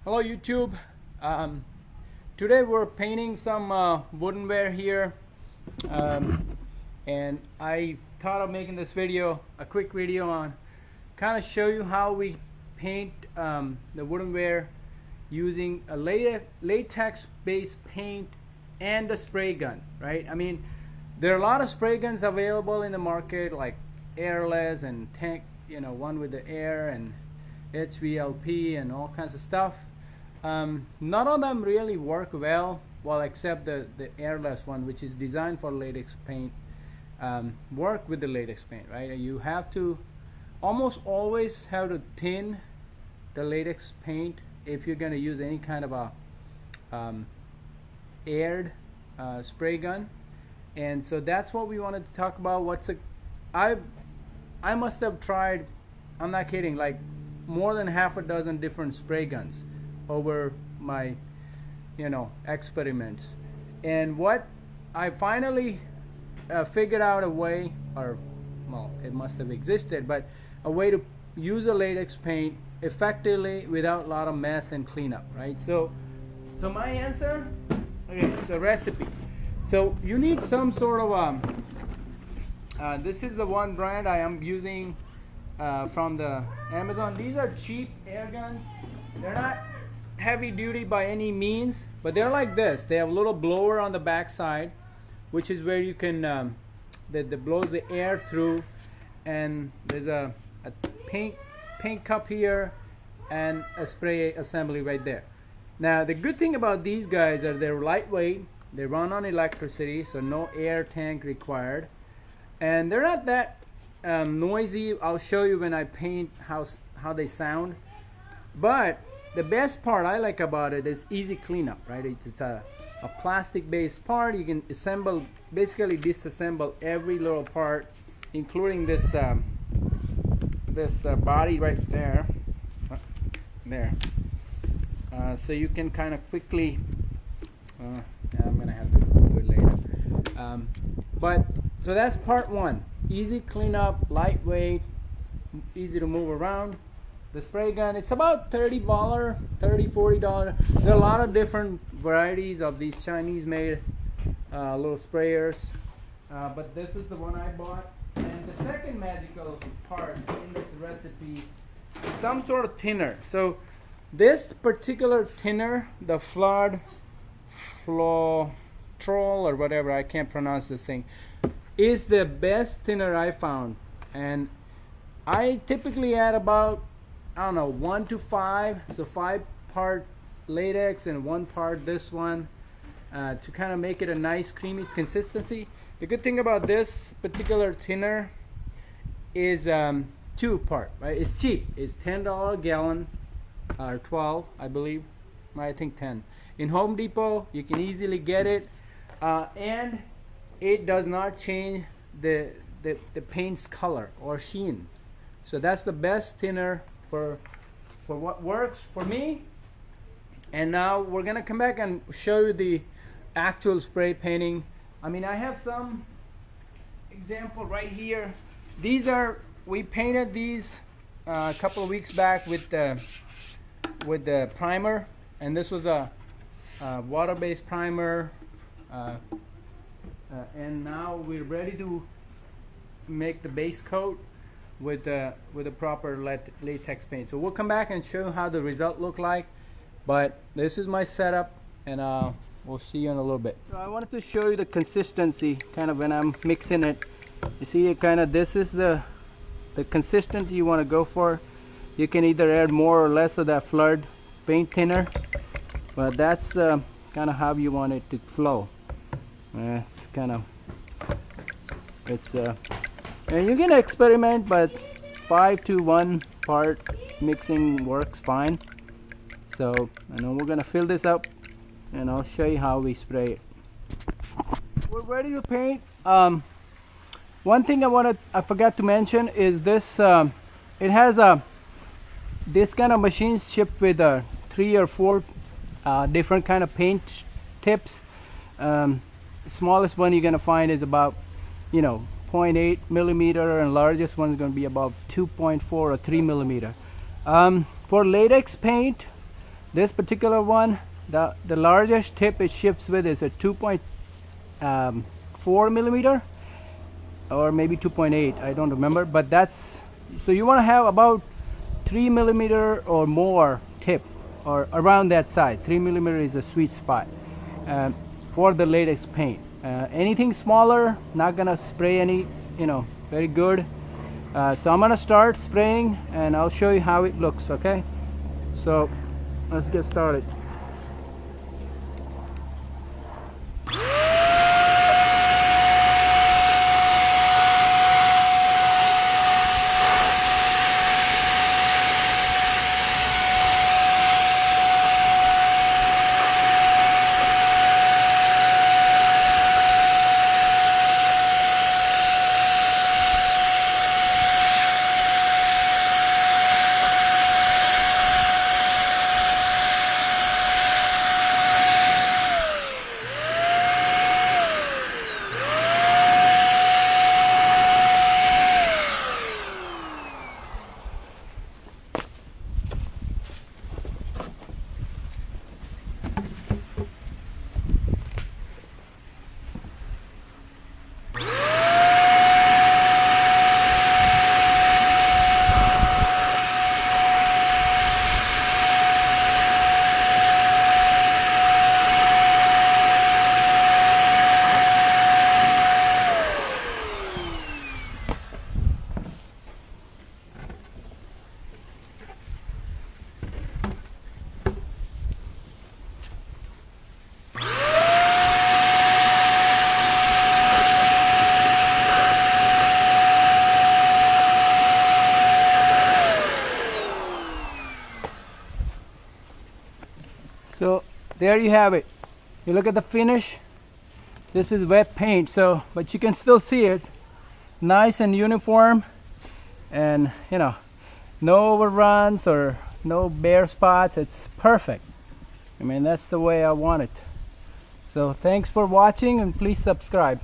Hello YouTube. Today we're painting some woodenware here, and I thought of making this video, a quick video on kind of show you how we paint the woodenware using a latex-based paint and a spray gun, right? I mean, there are a lot of spray guns available in the market, like airless and tank, one with the air and HVLP and all kinds of stuff. None of them really work well, except the airless one, which is designed for latex paint. Work with the latex paint, right? You have to almost always have to thin the latex paint if you're going to use any kind of a aired spray gun. And so that's what we wanted to talk about. I must have tried, I'm not kidding, like more than half a dozen different spray guns over my experiments, and what I finally figured out a way, or well, it must have existed, but a way to use a latex paint effectively without a lot of mess and cleanup, right? So my answer, okay, so recipe. So you need some sort of this is the one brand I am using from the Amazon. These are cheap air guns. They're not heavy duty by any means, but they're like this. They have a little blower on the back side, which is where you can that blows the air through, and there's a paint cup here and a spray assembly right there. Now the good thing about these guys are they're lightweight, they run on electricity, so no air tank required, and they're not that noisy. I'll show you when I paint how they sound. But the best part I like about it is easy cleanup, right? It's a plastic based part. You can basically disassemble every little part, including this body right there. So you can kind of quickly I'm gonna have to do it later. So that's part one. Easy cleanup, lightweight, easy to move around. The spray gun, it's about $30, $40. There are a lot of different varieties of these Chinese made little sprayers, but this is the one I bought. And the second magical part in this recipe is some sort of thinner. So this particular thinner, the Floetrol or whatever, I can't pronounce this thing, is the best thinner I found. And I typically add about, I don't know, 1 to 5, so 5 part latex and 1 part this one, to kind of make it a nice creamy consistency. The good thing about this particular thinner is 2 part, right? It's cheap. It's $10 a gallon, or 12, I believe. I think 10. In Home Depot, you can easily get it, and it does not change the paint's color or sheen. So that's the best thinner for what works for me. And now we're gonna come back and show you the actual spray painting. I mean, I have some example right here. We painted these a couple of weeks back with the primer, and this was a water-based primer, and now we're ready to make the base coat with a proper latex paint. So we'll come back and show you how the result look like, but this is my setup, and we'll see you in a little bit. So I wanted to show you the consistency kind of when I'm mixing it. You see, it kind of, this is the consistency you want to go for. You can either add more or less of that flood paint thinner, but that's kind of how you want it to flow. It's kind of, and you can experiment, but 5 to 1 part mixing works fine. So I know we're gonna fill this up, and I'll show you how we spray it. We're ready to paint. One thing I forgot to mention is this. It has this kind of machine shipped with 3 or 4 different kind of paint tips. Smallest one you're gonna find is about 0.8 millimeter, and largest one is going to be about 2.4 or 3 millimeter. For latex paint, this particular one, the largest tip it ships with is a 2.4 millimeter, or maybe 2.8, I don't remember, but that's, so you want to have about 3 millimeter or more tip, or around that size. 3 millimeter is a sweet spot for the latex paint. Anything smaller, not gonna spray any, very good. So I'm gonna start spraying and I'll show you how it looks, okay? So let's get started. So there you have it. You look at the finish. This is wet paint, but you can still see it. Nice and uniform, and no overruns or no bare spots. It's perfect. I mean, that's the way I want it. So thanks for watching, and please subscribe.